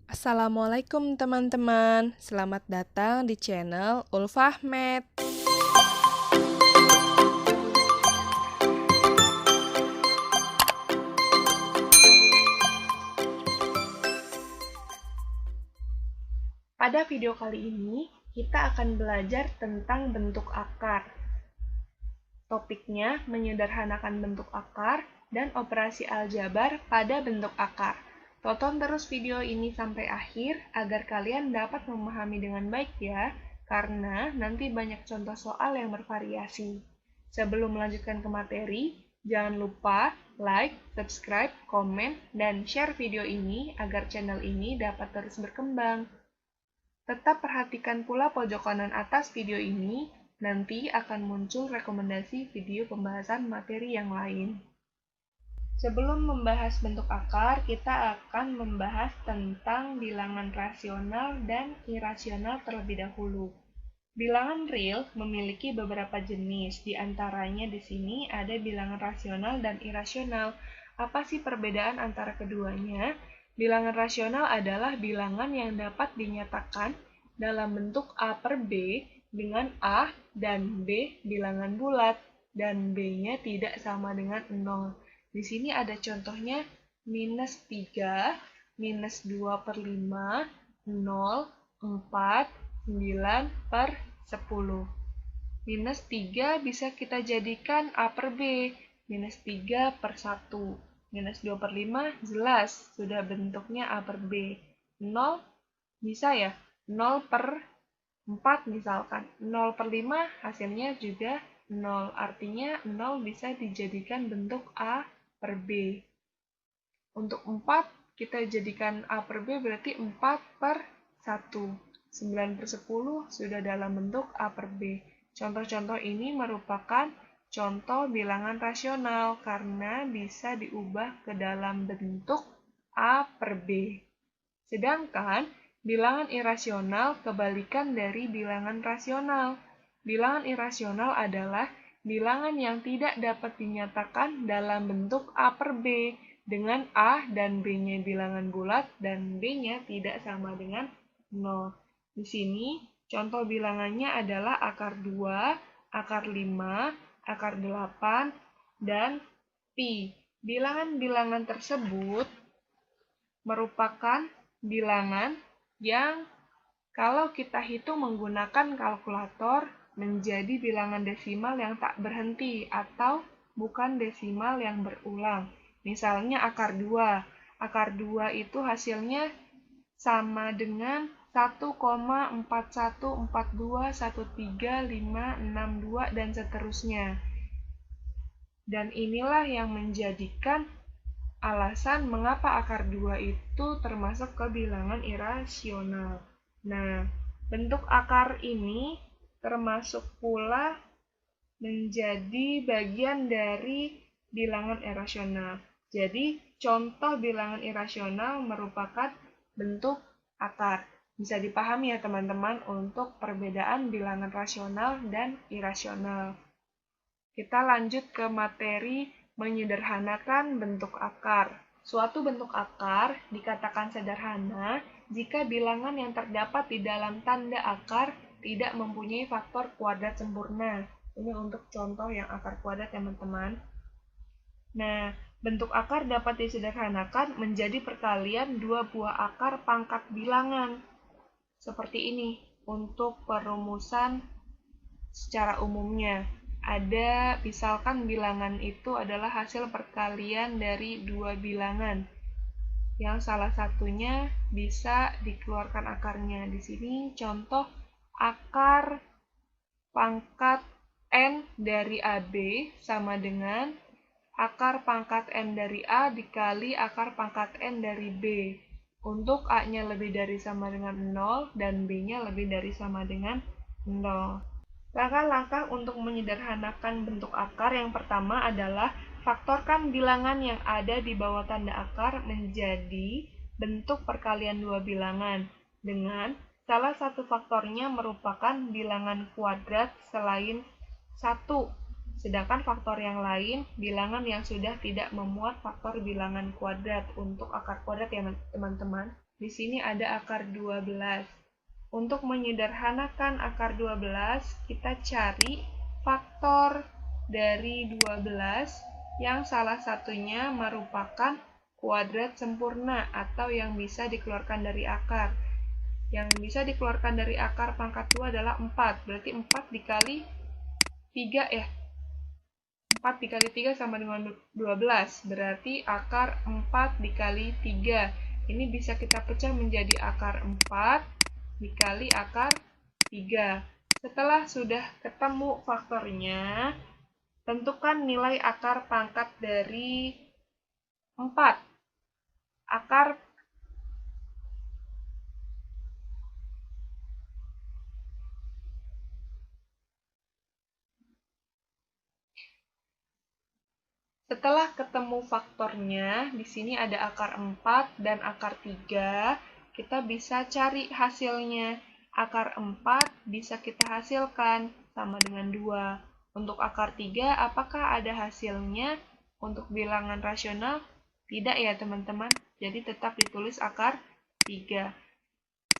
Assalamualaikum teman-teman, selamat datang di channel Ulfahmed. Pada video kali ini, kita akan belajar tentang bentuk akar. Topiknya menyederhanakan bentuk akar dan operasi aljabar pada bentuk akar. Tonton terus video ini sampai akhir agar kalian dapat memahami dengan baik ya, karena nanti banyak contoh soal yang bervariasi. Sebelum melanjutkan ke materi, jangan lupa like, subscribe, komen, dan share video ini agar channel ini dapat terus berkembang. Tetap perhatikan pula pojok kanan atas video ini, nanti akan muncul rekomendasi video pembahasan materi yang lain. Sebelum membahas bentuk akar, kita akan membahas tentang bilangan rasional dan irasional terlebih dahulu. Bilangan real memiliki beberapa jenis, di antaranya di sini ada bilangan rasional dan irasional. Apa sih perbedaan antara keduanya? Bilangan rasional adalah bilangan yang dapat dinyatakan dalam bentuk A per B dengan A dan B bilangan bulat, dan B-nya tidak sama dengan 0. Di sini ada contohnya minus 3, minus 2 per 5, 0, 4, 9 per 10. Minus 3 bisa kita jadikan A per B, minus 3 per 1. Minus 2 per 5 jelas, sudah bentuknya A per B. 0 bisa ya, 0 per 4 misalkan. 0 per 5 hasilnya juga 0, artinya 0 bisa dijadikan bentuk A per B. Untuk 4, kita jadikan A per B berarti 4 per 1. 9 per 10 sudah dalam bentuk A per B. Contoh-contoh ini merupakan contoh bilangan rasional karena bisa diubah ke dalam bentuk A per B. Sedangkan bilangan irasional kebalikan dari bilangan rasional. Bilangan irasional adalah bilangan yang tidak dapat dinyatakan dalam bentuk A per B dengan A dan B-nya bilangan bulat dan B-nya tidak sama dengan 0. Di sini contoh bilangannya adalah akar 2, akar 5, akar 8, dan pi. Bilangan-bilangan tersebut merupakan bilangan yang kalau kita hitung menggunakan kalkulator menjadi bilangan desimal yang tak berhenti atau bukan desimal yang berulang. Misalnya akar 2. Akar 2 itu hasilnya sama dengan 1,4142135662 dan seterusnya. Dan inilah yang menjadikan alasan mengapa akar 2 itu termasuk ke bilangan irasional. Nah, bentuk akar ini termasuk pula menjadi bagian dari bilangan irasional. Jadi, contoh bilangan irasional merupakan bentuk akar. Bisa dipahami ya teman-teman untuk perbedaan bilangan rasional dan irasional. Kita lanjut ke materi menyederhanakan bentuk akar. Suatu bentuk akar dikatakan sederhana jika bilangan yang terdapat di dalam tanda akar tidak mempunyai faktor kuadrat sempurna. Ini untuk contoh yang akar kuadrat, teman-teman. Nah, bentuk akar dapat disederhanakan menjadi perkalian dua buah akar pangkat bilangan. Seperti ini untuk perumusan secara umumnya. Ada, misalkan bilangan itu adalah hasil perkalian dari dua bilangan, yang salah satunya bisa dikeluarkan akarnya. Di sini contoh akar pangkat N dari AB sama dengan akar pangkat N dari A dikali akar pangkat N dari B. Untuk A-nya lebih dari sama dengan 0 dan B-nya lebih dari sama dengan 0. Langkah-langkah untuk menyederhanakan bentuk akar yang pertama adalah faktorkan bilangan yang ada di bawah tanda akar menjadi bentuk perkalian dua bilangan dengan salah satu faktornya merupakan bilangan kuadrat selain 1, sedangkan faktor yang lain bilangan yang sudah tidak memuat faktor bilangan kuadrat untuk akar kuadrat ya teman-teman. Di sini ada akar 12. Untuk menyederhanakan akar 12, kita cari faktor dari 12 yang salah satunya merupakan kuadrat sempurna atau yang bisa dikeluarkan dari akar. Yang bisa dikeluarkan dari akar pangkat 2 adalah 4. Berarti 4 dikali 3 ya. 4 dikali 3 sama dengan 12. Berarti akar 4 dikali 3. Ini bisa kita pecah menjadi akar 4 dikali akar 3. Setelah sudah ketemu faktornya, tentukan nilai akar pangkat dari 4. Setelah ketemu faktornya, di sini ada akar 4 dan akar 3, kita bisa cari hasilnya. Akar 4 bisa kita hasilkan sama dengan 2. Untuk akar 3, apakah ada hasilnya? Untuk bilangan rasional, tidak ya teman-teman. Jadi tetap ditulis akar 3.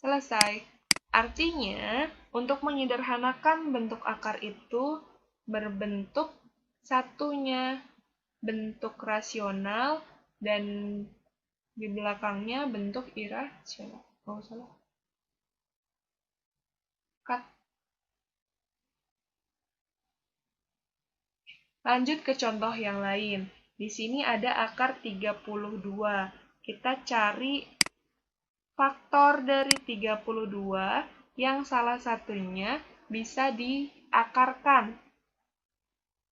Selesai. Artinya, untuk menyederhanakan bentuk akar itu berbentuk satunya bentuk rasional dan di belakangnya bentuk irasional. Oh, salah. Cut. Lanjut ke contoh yang lain. Di sini ada akar 32. Kita cari faktor dari 32 yang salah satunya bisa diakarkan.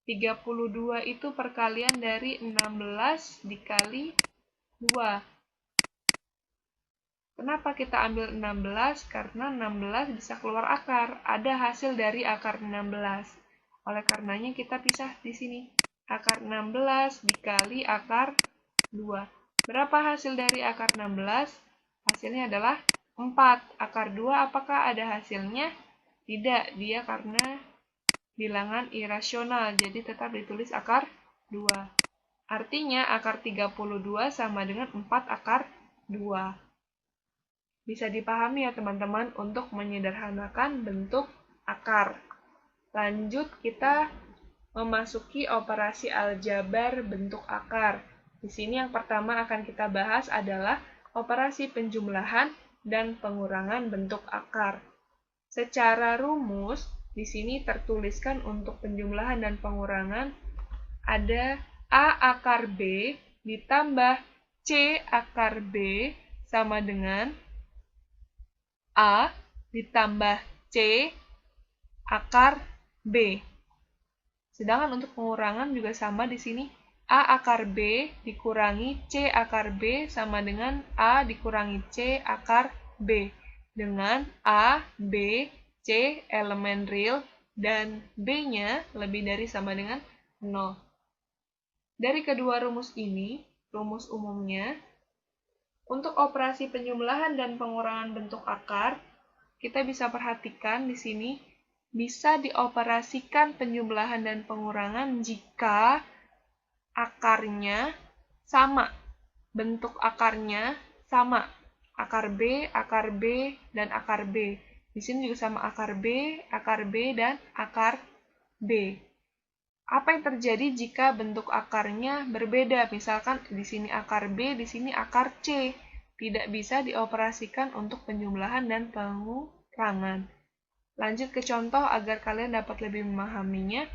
32 itu perkalian dari 16 dikali 2. Kenapa kita ambil 16? Karena 16 bisa keluar akar. Ada hasil dari akar 16. Oleh karenanya kita pisah di sini. Akar 16 dikali akar 2. Berapa hasil dari akar 16? Hasilnya adalah 4. Akar 2 apakah ada hasilnya? Tidak, dia karena bilangan irasional, jadi tetap ditulis akar 2. Artinya akar 32 sama dengan 4 akar 2. Bisa dipahami ya teman-teman untuk menyederhanakan bentuk akar. Lanjut kita memasuki operasi aljabar bentuk akar. Di sini yang pertama akan kita bahas adalah operasi penjumlahan dan pengurangan bentuk akar. Secara rumus, di sini tertuliskan untuk penjumlahan dan pengurangan ada A akar B ditambah C akar B sama dengan A ditambah C akar B. Sedangkan untuk pengurangan juga sama di sini. A akar B dikurangi C akar B sama dengan A dikurangi C akar B. Dengan A, B, C elemen real dan B-nya lebih dari sama dengan 0. Dari kedua rumus ini, rumus umumnya, untuk operasi penjumlahan dan pengurangan bentuk akar, kita bisa perhatikan di sini bisa dioperasikan penjumlahan dan pengurangan jika akarnya sama, bentuk akarnya sama, akar B, dan akar B. Di sini juga sama akar B, dan akar B. Apa yang terjadi jika bentuk akarnya berbeda? Misalkan di sini akar B, di sini akar C. Tidak bisa dioperasikan untuk penjumlahan dan pengurangan. Lanjut ke contoh agar kalian dapat lebih memahaminya.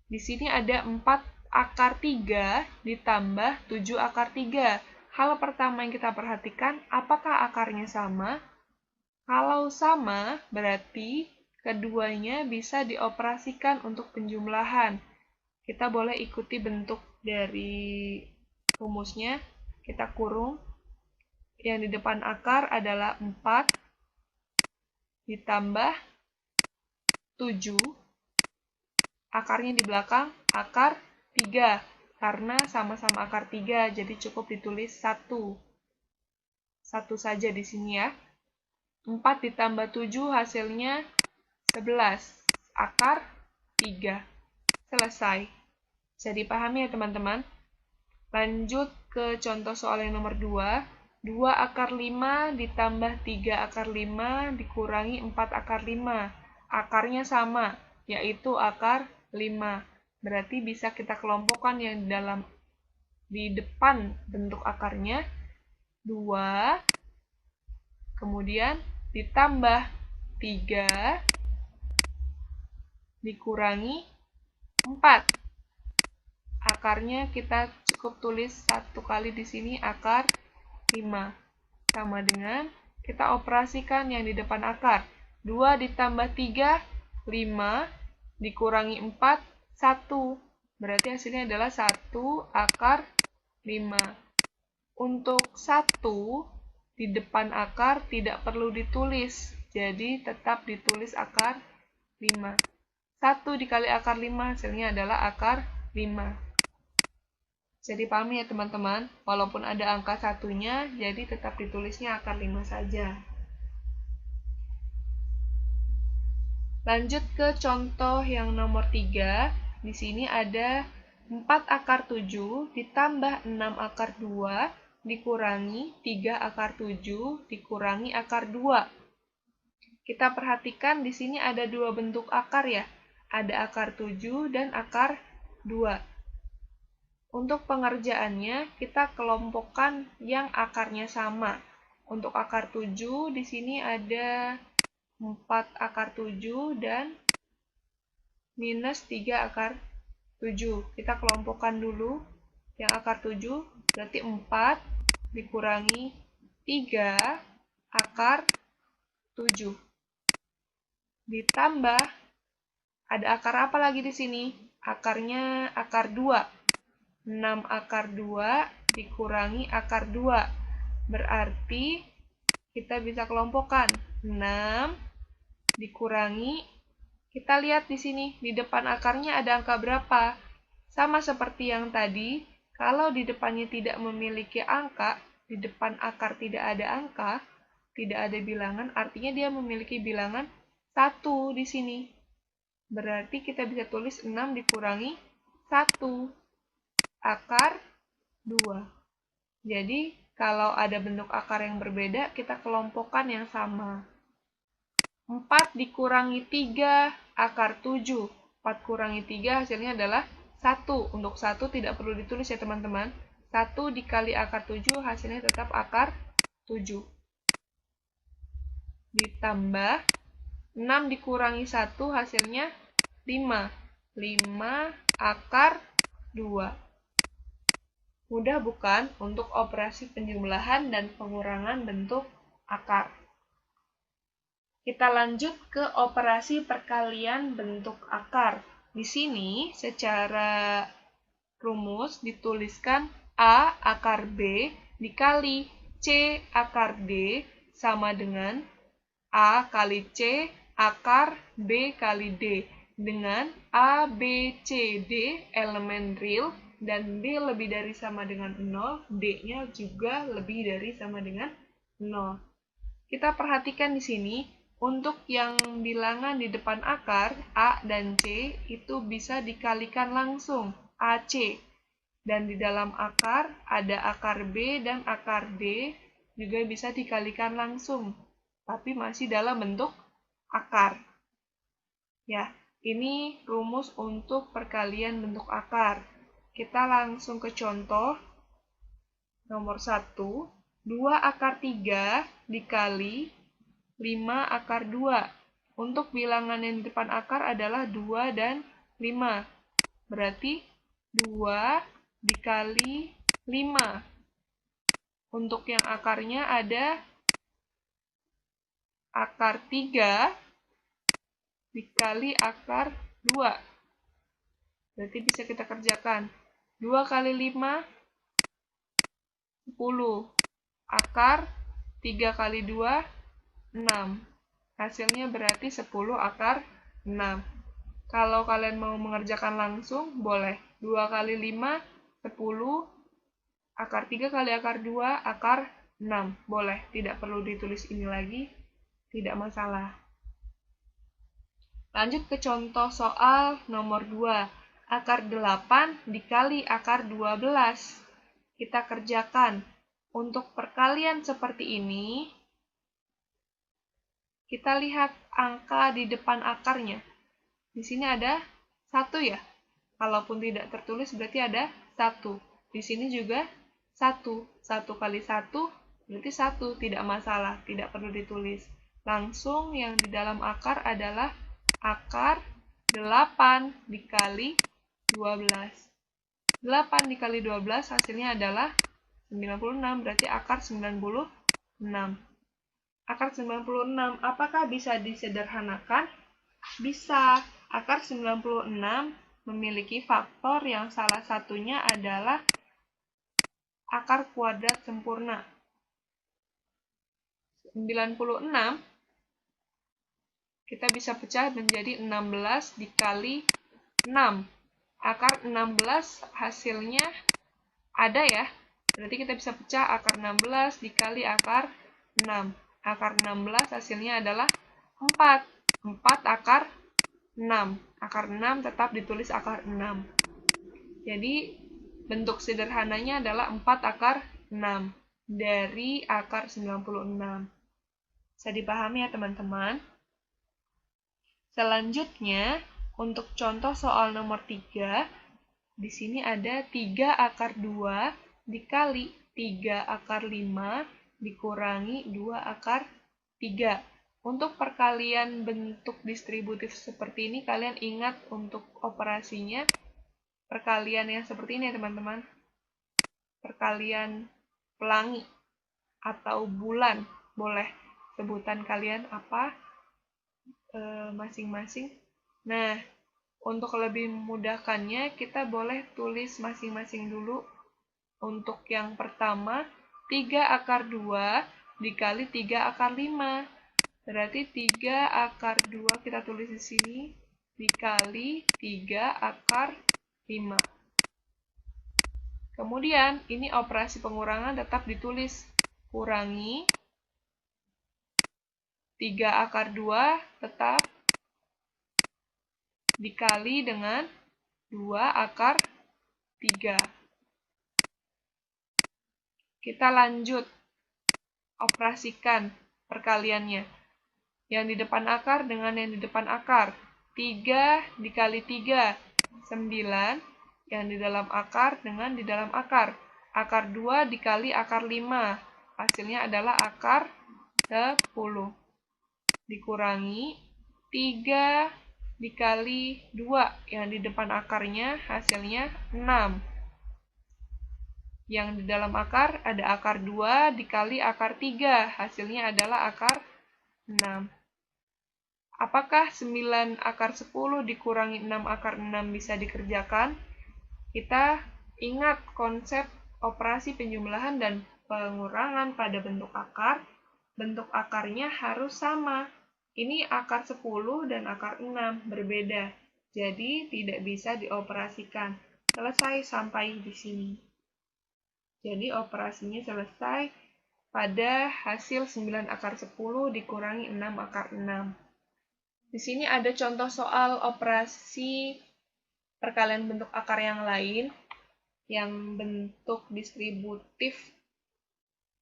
Di sini ada 4 akar 3 ditambah 7 akar 3. Hal pertama yang kita perhatikan, apakah akarnya sama? Kalau sama, berarti keduanya bisa dioperasikan untuk penjumlahan. Kita boleh ikuti bentuk dari rumusnya. Kita kurung. Yang di depan akar adalah 4 ditambah 7. Akarnya di belakang akar 3. Karena sama-sama akar 3, jadi cukup ditulis 1. 1 saja di sini ya. 4 ditambah 7 hasilnya 11. Akar 3. Selesai. Bisa dipahami ya teman-teman? Lanjut ke contoh soal yang nomor 2. 2 akar 5 ditambah 3 akar 5 dikurangi 4 akar 5. Akarnya sama, yaitu akar 5. Berarti bisa kita kelompokkan yang di depan bentuk akarnya 2, kemudian ditambah 3 dikurangi 4. Akarnya kita cukup tulis satu kali di sini, akar 5. Sama dengan kita operasikan yang di depan akar. 2 ditambah 3, 5, dikurangi 4, 1. Berarti hasilnya adalah 1 akar 5. Untuk 1 di depan akar tidak perlu ditulis, jadi tetap ditulis akar 5. 1 dikali akar 5 hasilnya adalah akar 5. Jadi pahami ya teman-teman, walaupun ada angka satunya, jadi tetap ditulisnya akar 5 saja. Lanjut ke contoh yang nomor 3. Di sini ada 4 akar 7 ditambah 6 akar 2 dikurangi 3 akar 7 dikurangi akar 2. Kita perhatikan di sini ada dua bentuk akar ya. Ada akar 7 dan akar 2. Untuk pengerjaannya, kita kelompokkan yang akarnya sama. Untuk akar 7, di sini ada 4 akar 7 dan minus 3 akar 7. Kita kelompokkan dulu. Yang akar 7, berarti 4 dikurangi 3 akar 7. Ditambah, ada akar apa lagi di sini? Akarnya akar 2. 6 akar 2 dikurangi akar 2. Berarti kita bisa kelompokkan 6 dikurangi, kita lihat di sini, di depan akarnya ada angka berapa? Sama seperti yang tadi, kalau di depannya tidak memiliki angka, di depan akar tidak ada angka, tidak ada bilangan, artinya dia memiliki bilangan 1 di sini. Berarti kita bisa tulis 6 dikurangi 1. Akar 2. Jadi, kalau ada bentuk akar yang berbeda, kita kelompokkan yang sama. 4 dikurangi 3, akar 7. 4 kurangi 3 hasilnya adalah 1. Untuk 1 tidak perlu ditulis ya teman-teman. 1 dikali akar 7 hasilnya tetap akar 7. Ditambah 6 dikurangi 1 hasilnya 5. 5 akar 2. Mudah bukan untuk operasi penjumlahan dan pengurangan bentuk akar? Kita lanjut ke operasi perkalian bentuk akar. Di sini secara rumus dituliskan A akar B dikali C akar D sama dengan A kali C akar B kali D, dengan A, B, C, D elemen real, dan D lebih dari sama dengan 0, D-nya juga lebih dari sama dengan 0. Kita perhatikan di sini, untuk yang bilangan di depan akar, A dan C, itu bisa dikalikan langsung, AC. Dan di dalam akar, ada akar B dan akar D, juga bisa dikalikan langsung, tapi masih dalam bentuk akar. Ya, ini rumus untuk perkalian bentuk akar. Kita langsung ke contoh nomor 1. 2 akar 3 dikali 5 akar 2. Untuk bilangan yang di depan akar adalah 2 dan 5. Berarti 2 dikali 5. Untuk yang akarnya ada akar 3 dikali akar 2. Berarti bisa kita kerjakan. 2 kali 5, 10. Akar 3 kali 2, 6. Hasilnya berarti 10 akar 6. Kalau kalian mau mengerjakan langsung, boleh. 2 kali 5, 10. Akar 3 kali akar 2, akar 6. Boleh, tidak perlu ditulis ini lagi, tidak masalah. Lanjut ke contoh soal nomor 2. Akar 8 dikali akar 12. Kita kerjakan. Untuk perkalian seperti ini, kita lihat angka di depan akarnya. Di sini ada 1 ya. Kalaupun tidak tertulis berarti ada 1. Di sini juga 1. 1 kali 1 berarti 1. Tidak masalah, tidak perlu ditulis. Langsung yang di dalam akar adalah akar 8 dikali 12. 8 dikali 12 hasilnya adalah 96, berarti akar 96. Akar 96, apakah bisa disederhanakan? Bisa. Akar 96 memiliki faktor yang salah satunya adalah akar kuadrat sempurna. 96 kita bisa pecah menjadi 16 dikali 6. Akar 16 hasilnya ada ya. Berarti kita bisa pecah akar 16 dikali akar 6. Akar 16 hasilnya adalah 4. 4 akar 6. Akar 6 tetap ditulis akar 6. Jadi, bentuk sederhananya adalah 4 akar 6 dari akar 96. Bisa dipahami ya teman-teman? Selanjutnya, untuk contoh soal nomor 3, di sini ada 3 akar 2 dikali 3 akar 5 dikurangi 2 akar 3. Untuk perkalian bentuk distributif seperti ini, kalian ingat untuk operasinya perkalian yang seperti ini ya teman-teman. Perkalian pelangi atau bulan, boleh sebutan kalian apa masing-masing. Nah, untuk lebih memudahkannya, kita boleh tulis masing-masing dulu. Untuk yang pertama, 3 akar 2 dikali 3 akar 5. Berarti 3 akar 2 kita tulis di sini, dikali 3 akar 5. Kemudian, ini operasi pengurangan tetap ditulis. Kurangi 3 akar 2 tetap dikali dengan 2 akar 3. Kita lanjut operasikan perkaliannya. Yang di depan akar dengan yang di depan akar. 3 dikali 3, 9. Yang di dalam akar dengan di dalam akar. Akar 2 dikali akar 5. Hasilnya adalah akar 10. Dikurangi 3 dikali 2. Yang di depan akarnya hasilnya 6. Yang di dalam akar ada akar 2 dikali akar 3. Hasilnya adalah akar 6. Apakah 9 akar 10 dikurangi 6 akar 6 bisa dikerjakan? Kita ingat konsep operasi penjumlahan dan pengurangan pada bentuk akar. Bentuk akarnya harus sama. Ini akar 10 dan akar 6 berbeda. Jadi tidak bisa dioperasikan. Selesai sampai di sini. Jadi operasinya selesai pada hasil 9 akar 10 dikurangi 6 akar 6. Di sini ada contoh soal operasi perkalian bentuk akar yang lain, yang bentuk distributif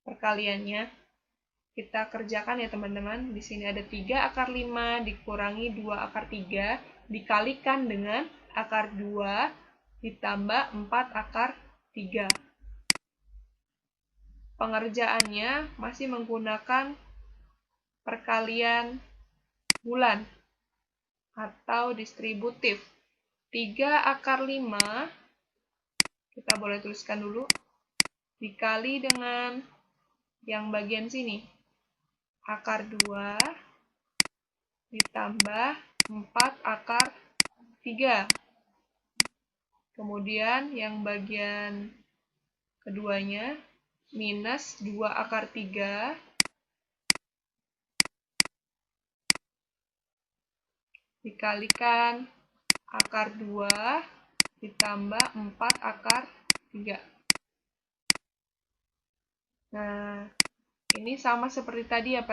perkaliannya. Kita kerjakan ya teman-teman. Di sini ada 3 akar 5 dikurangi 2 akar 3 dikalikan dengan akar 2 ditambah 4 akar 3. Pengerjaannya masih menggunakan perkalian bulan atau distributif. 3 akar 5, kita boleh tuliskan dulu, dikali dengan yang bagian sini. Akar 2 ditambah 4 akar 3. Kemudian yang bagian keduanya minus 2 akar 3 dikalikan akar 2 ditambah 4 akar 3. Nah, ini sama seperti tadi ya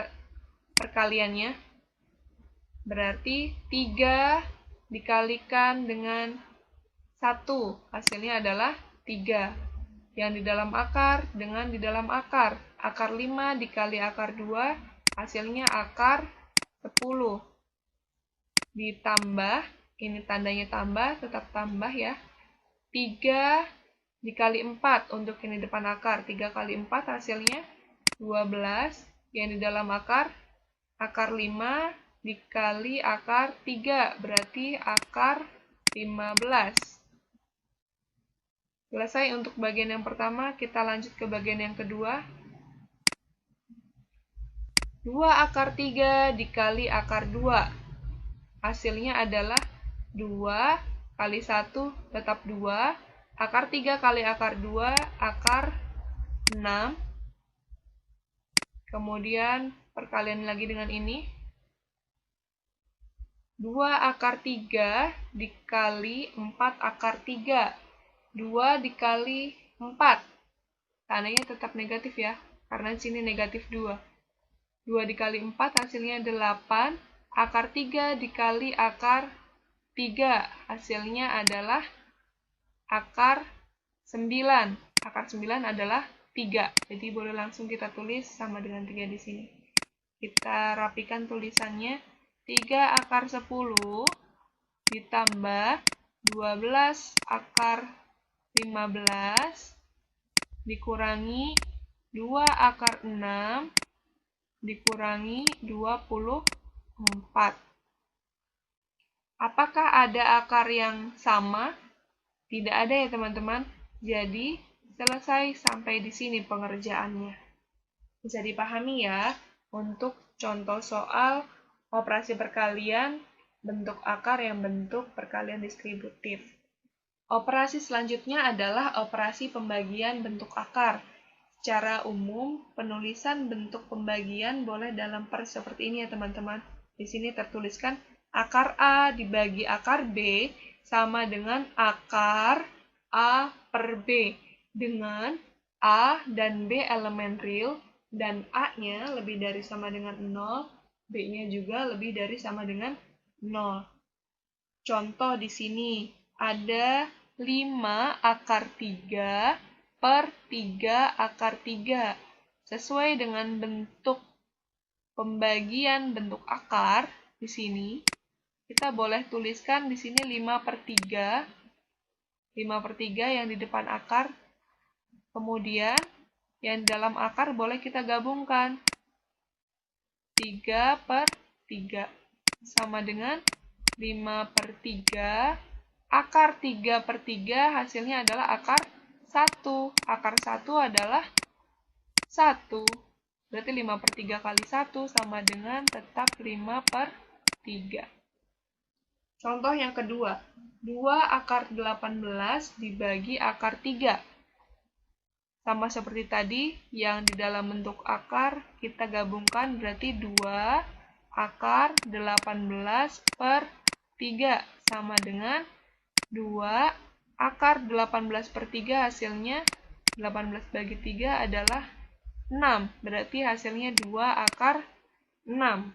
perkaliannya. Berarti 3 dikalikan dengan 1. Hasilnya adalah 3. yang di dalam akar dengan di dalam akar. Akar 5 dikali akar 2, hasilnya akar 10. Ditambah, ini tandanya tambah, tetap tambah ya. 3 dikali 4 untuk yang di depan akar. 3 kali 4 hasilnya 12. Yang di dalam akar 5 dikali akar 3, berarti akar 15. Selesai untuk bagian yang pertama, kita lanjut ke bagian yang kedua. 2 akar 3 dikali akar 2. Hasilnya adalah 2 kali 1 tetap 2. Akar 3 kali akar 2, akar 6. Kemudian perkalian lagi dengan ini. 2 akar 3 dikali 4 akar 3. 2 dikali 4. Tandanya tetap negatif ya, karena di sini negatif 2. 2 dikali 4 hasilnya 8. Akar 3 dikali akar 3. Hasilnya adalah akar 9. Akar 9 adalah 3. Jadi boleh langsung kita tulis sama dengan 3 di sini. Kita rapikan tulisannya. 3 akar 10 ditambah 12 akar 15 dikurangi 2 akar 6 dikurangi 24. Apakah ada akar yang sama? Tidak ada ya teman-teman. Jadi selesai sampai di sini pengerjaannya. Bisa dipahami ya untuk contoh soal operasi perkalian bentuk akar yang bentuk perkalian distributif. Operasi selanjutnya adalah operasi pembagian bentuk akar. Secara umum, penulisan bentuk pembagian boleh dalam seperti ini ya teman-teman. Di sini tertuliskan akar A dibagi akar B sama dengan akar A per B. Dengan A dan B elemen real, dan A-nya lebih dari sama dengan 0, B-nya juga lebih dari sama dengan 0. Contoh di sini, ada 5 akar 3 per 3 akar 3. Sesuai dengan bentuk pembagian bentuk akar di sini, kita boleh tuliskan di sini 5 per 3. 5 per 3 yang di depan akar. Kemudian, yang di dalam akar boleh kita gabungkan. 3 per 3 sama dengan 5 per 3. Akar 3 per 3 hasilnya adalah akar 1. Akar 1 adalah 1. Berarti 5 per 3 kali 1 sama dengan tetap 5 per 3. Contoh yang kedua. 2 akar 18 dibagi akar 3. Sama seperti tadi, yang di dalam bentuk akar kita gabungkan berarti 2 akar 18 per 3 sama dengan 2 akar 18 per 3 hasilnya 18 bagi 3 adalah 6. Berarti hasilnya 2 akar 6.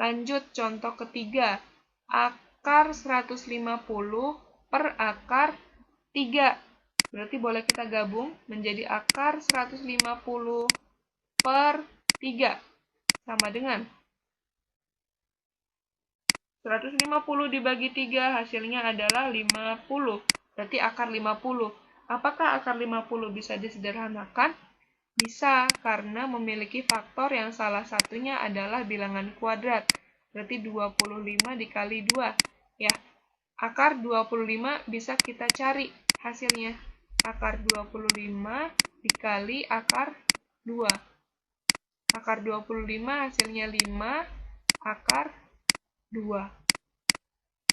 Lanjut contoh ketiga. Akar 150 per akar 3. Berarti boleh kita gabung menjadi akar 150 per 3. Sama dengan 150 dibagi 3 hasilnya adalah 50. Berarti akar 50. Apakah akar 50 bisa disederhanakan? Bisa, karena memiliki faktor yang salah satunya adalah bilangan kuadrat. Berarti 25 dikali 2. Ya, akar 25 bisa kita cari hasilnya. Akar 25 dikali akar 2. Akar 25 hasilnya 5 akar 2.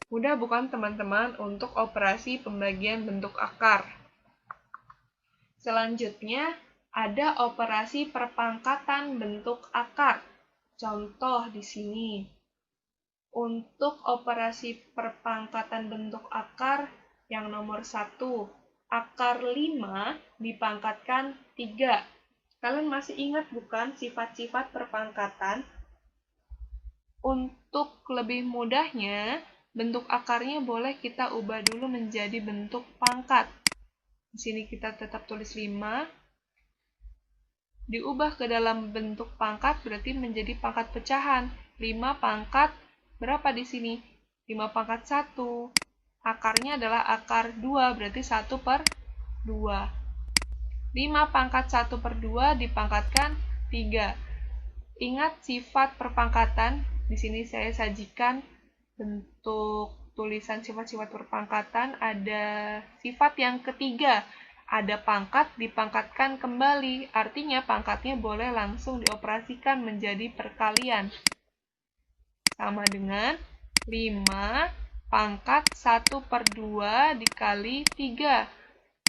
Mudah bukan teman-teman untuk operasi pembagian bentuk akar? Selanjutnya, ada operasi perpangkatan bentuk akar. Contoh di sini. Untuk operasi perpangkatan bentuk akar yang nomor 1, akar 5 dipangkatkan 3. Kalian masih ingat bukan sifat-sifat perpangkatan? Untuk lebih mudahnya, bentuk akarnya boleh kita ubah dulu menjadi bentuk pangkat. Di sini kita tetap tulis 5. Diubah ke dalam bentuk pangkat berarti menjadi pangkat pecahan. 5 pangkat berapa di sini? 5 pangkat 1. Akarnya adalah akar 2, berarti 1 per 2. 5 pangkat 1 per 2 dipangkatkan 3. Ingat sifat perpangkatan, di sini saya sajikan bentuk tulisan sifat-sifat perpangkatan, ada sifat yang ketiga, ada pangkat dipangkatkan kembali, artinya pangkatnya boleh langsung dioperasikan menjadi perkalian. Sama dengan 5 pangkat 1 per 2 dikali 3,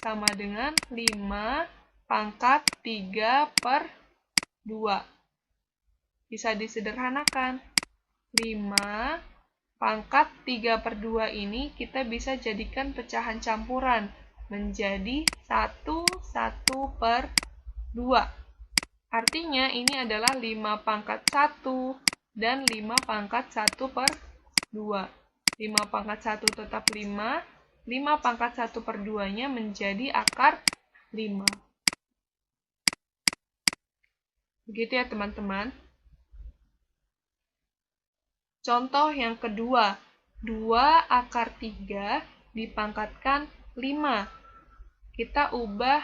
sama dengan 5 pangkat 3 per 2. Bisa disederhanakan. 5 pangkat 3 per 2 ini kita bisa jadikan pecahan campuran menjadi 1 per 2. Artinya ini adalah 5 pangkat 1 dan 5 pangkat 1 per 2. 5 pangkat 1 tetap 5, 5 pangkat 1 per 2-nya menjadi akar 5. Begitu ya teman-teman. Contoh yang kedua, 2 akar 3 dipangkatkan 5. Kita ubah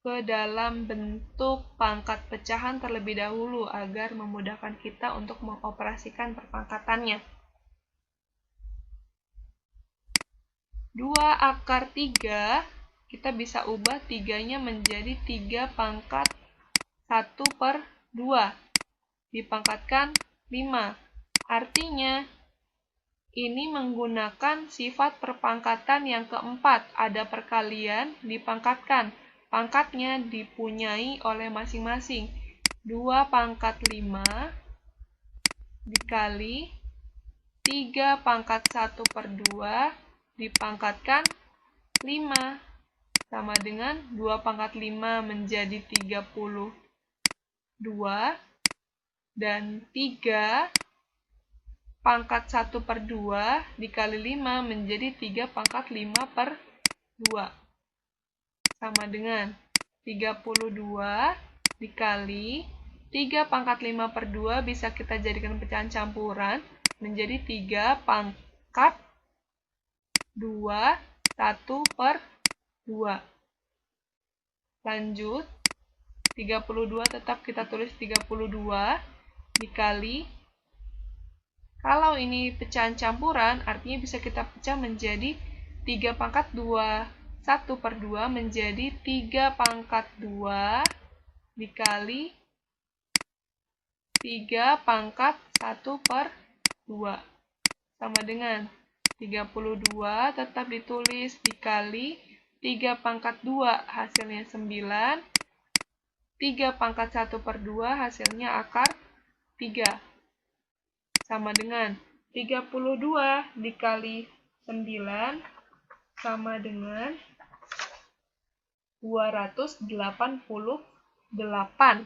ke dalam bentuk pangkat pecahan terlebih dahulu agar memudahkan kita untuk mengoperasikan perpangkatannya. 2 akar 3, kita bisa ubah 3-nya menjadi 3 pangkat 1 per 2. Dipangkatkan 5. Artinya, ini menggunakan sifat perpangkatan yang keempat, ada perkalian dipangkatkan. Pangkatnya dipunyai oleh masing-masing. 2 pangkat 5 dikali 3 pangkat 1 per 2 dipangkatkan 5. Sama dengan 2 pangkat 5 menjadi 32. Dan 3 pangkat 1 per 2 dikali 5 menjadi 3 pangkat 5 per 2. Sama dengan 32 dikali 3 pangkat 5 per 2 bisa kita jadikan pecahan campuran menjadi 3 pangkat 2, 1 per 2. Lanjut, 32 tetap kita tulis 32 dikali, kalau ini pecahan campuran, artinya bisa kita pecah menjadi 3 pangkat 2, 1 per 2 menjadi 3 pangkat 2 dikali 3 pangkat 1 per 2. Sama dengan 32 tetap ditulis dikali 3 pangkat 2 hasilnya 9. 3 pangkat 1 per 2 hasilnya akar 3. Sama dengan 32 dikali 9 sama dengan 288.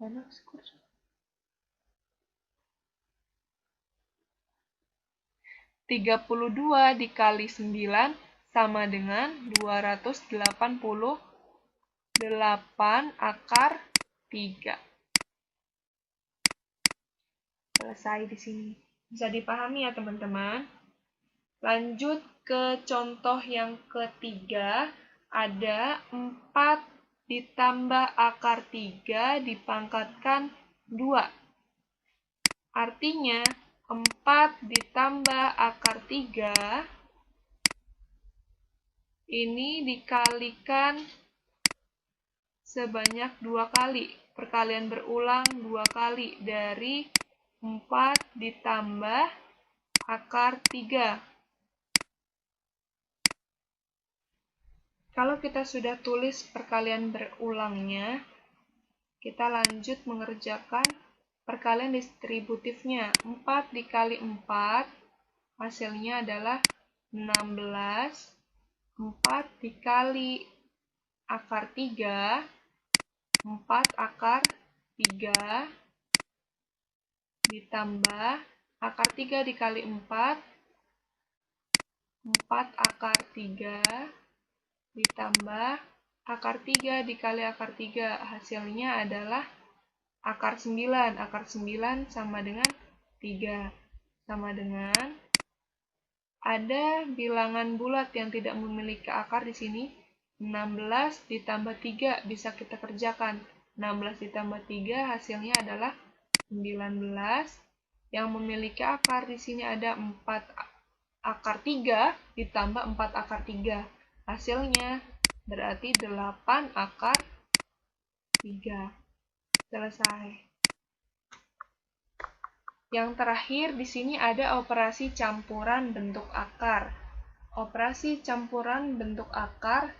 Mana skor? 32 dikali 9 sama dengan 288 akar 3. Selesai di sini. Bisa dipahami ya teman-teman? Lanjut ke contoh yang ketiga, ada 4 ditambah akar 3 dipangkatkan 2. Artinya, 4 ditambah akar 3 ini dikalikan sebanyak 2 kali. Perkalian berulang 2 kali dari 4 ditambah akar 3. Kalau kita sudah tulis perkalian berulangnya, kita lanjut mengerjakan perkalian distributifnya. 4 dikali 4, hasilnya adalah 16. 4 dikali akar 3, 4 akar 3, ditambah akar 3 dikali 4, 4 akar 3, ditambah akar 3 dikali akar 3, hasilnya adalah akar 9. Akar 9 sama dengan 3. Sama dengan, ada bilangan bulat yang tidak memiliki akar di sini. 16 ditambah 3 bisa kita kerjakan. 16 ditambah 3 hasilnya adalah 19. Yang memiliki akar di sini ada 4 akar 3 ditambah 4 akar 3. Hasilnya berarti 8 akar 3. Selesai. Yang terakhir di sini ada operasi campuran bentuk akar. Operasi campuran bentuk akar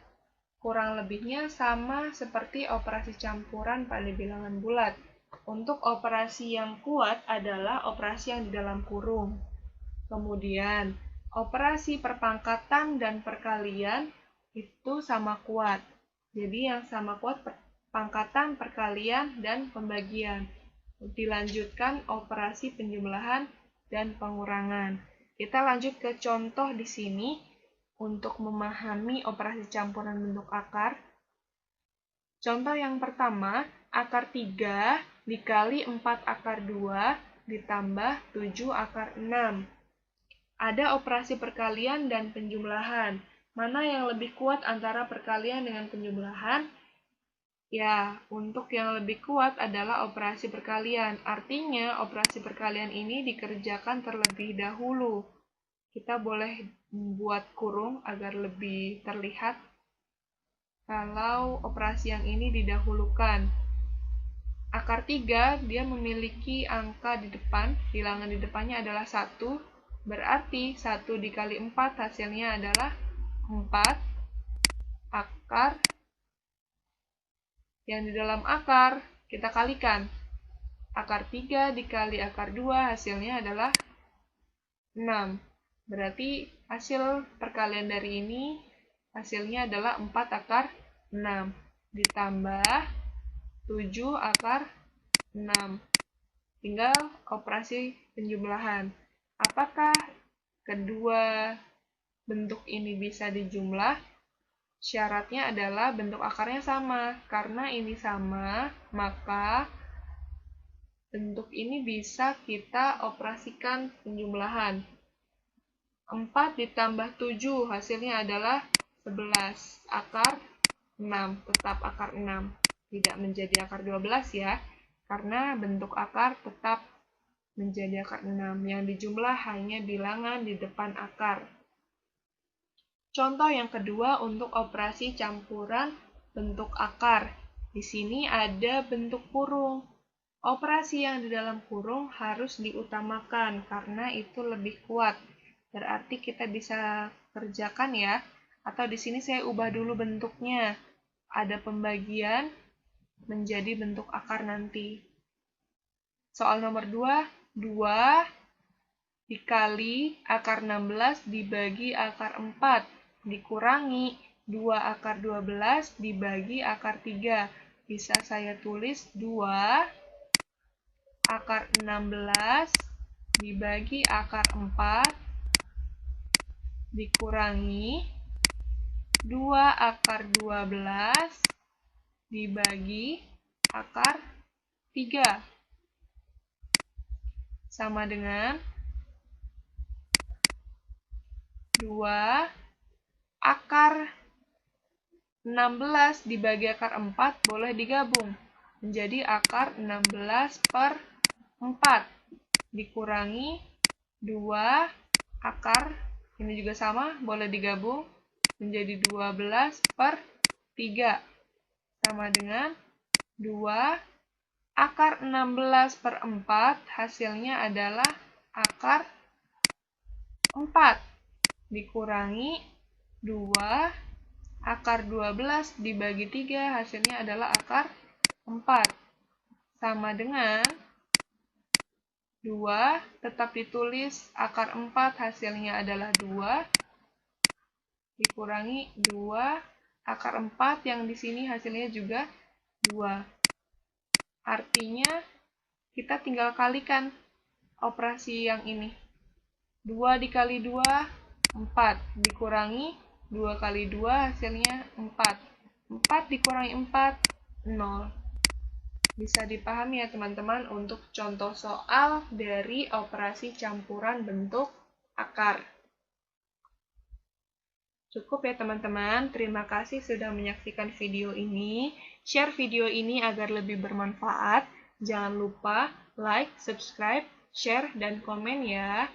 kurang lebihnya sama seperti operasi campuran pada bilangan bulat. Untuk operasi yang kuat adalah operasi yang di dalam kurung. Kemudian, operasi perpangkatan dan perkalian itu sama kuat. Jadi yang sama kuat perpangkatan, perkalian, dan pembagian. Dilanjutkan operasi penjumlahan dan pengurangan. Kita lanjut ke contoh di sini untuk memahami operasi campuran bentuk akar. Contoh yang pertama, akar 3 dikali 4 akar 2 ditambah 7 akar 6. Ada operasi perkalian dan penjumlahan. Mana yang lebih kuat antara perkalian dengan penjumlahan? Ya, untuk yang lebih kuat adalah operasi perkalian. Artinya, operasi perkalian ini dikerjakan terlebih dahulu. Kita boleh membuat kurung agar lebih terlihat kalau operasi yang ini didahulukan. Akar 3, dia memiliki angka di depan, bilangan di depannya adalah 1, berarti 1 dikali 4 hasilnya adalah 4 akar. Yang di dalam akar, kita kalikan. Akar 3 dikali akar 2 hasilnya adalah 6. Berarti hasil perkalian dari ini hasilnya adalah 4 akar 6. Ditambah 7 akar 6. Tinggal operasi penjumlahan. Apakah kedua bentuk ini bisa dijumlah? Syaratnya adalah bentuk akarnya sama. Karena ini sama, maka bentuk ini bisa kita operasikan penjumlahan. 4 ditambah 7 hasilnya adalah 11. Akar 6, tetap akar 6. Tidak menjadi akar 12 ya, karena bentuk akar tetap menjadi akar 6. Yang dijumlah hanya bilangan di depan akar. Contoh yang kedua untuk operasi campuran bentuk akar. Di sini ada bentuk kurung. Operasi yang di dalam kurung harus diutamakan karena itu lebih kuat. Berarti kita bisa kerjakan ya. Atau di sini saya ubah dulu bentuknya. Ada pembagian menjadi bentuk akar nanti. Soal nomor 2, 2 dikali akar 16 dibagi akar 4. Dikurangi 2 akar 12 dibagi akar 3. Bisa saya tulis 2 akar 16 dibagi akar 4 dikurangi 2 akar 12 dibagi akar 3. Sama dengan 2 akar 16 dibagi akar 4 boleh digabung menjadi akar 16 per 4 dikurangi 2 akar, ini juga sama, boleh digabung menjadi 12 per 3 sama dengan 2 akar 16 per 4 hasilnya adalah akar 4 dikurangi 2 akar 12 dibagi 3 hasilnya adalah akar 4. Sama dengan 2 tetap ditulis akar 4 hasilnya adalah 2 dikurangi 2 akar 4 yang di sini hasilnya juga 2. Artinya kita tinggal kalikan operasi yang ini. 2 dikali 2, 4. Dikurangi 2 kali 2 hasilnya 4. 4 dikurangi 4, 0. Bisa dipahami ya teman-teman untuk contoh soal dari operasi campuran bentuk akar. Cukup ya teman-teman, terima kasih sudah menyaksikan video ini. Share video ini agar lebih bermanfaat. Jangan lupa like, subscribe, share, dan komen ya.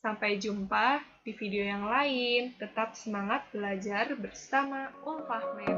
Sampai jumpa di video yang lain. Tetap semangat belajar bersama Fahmi.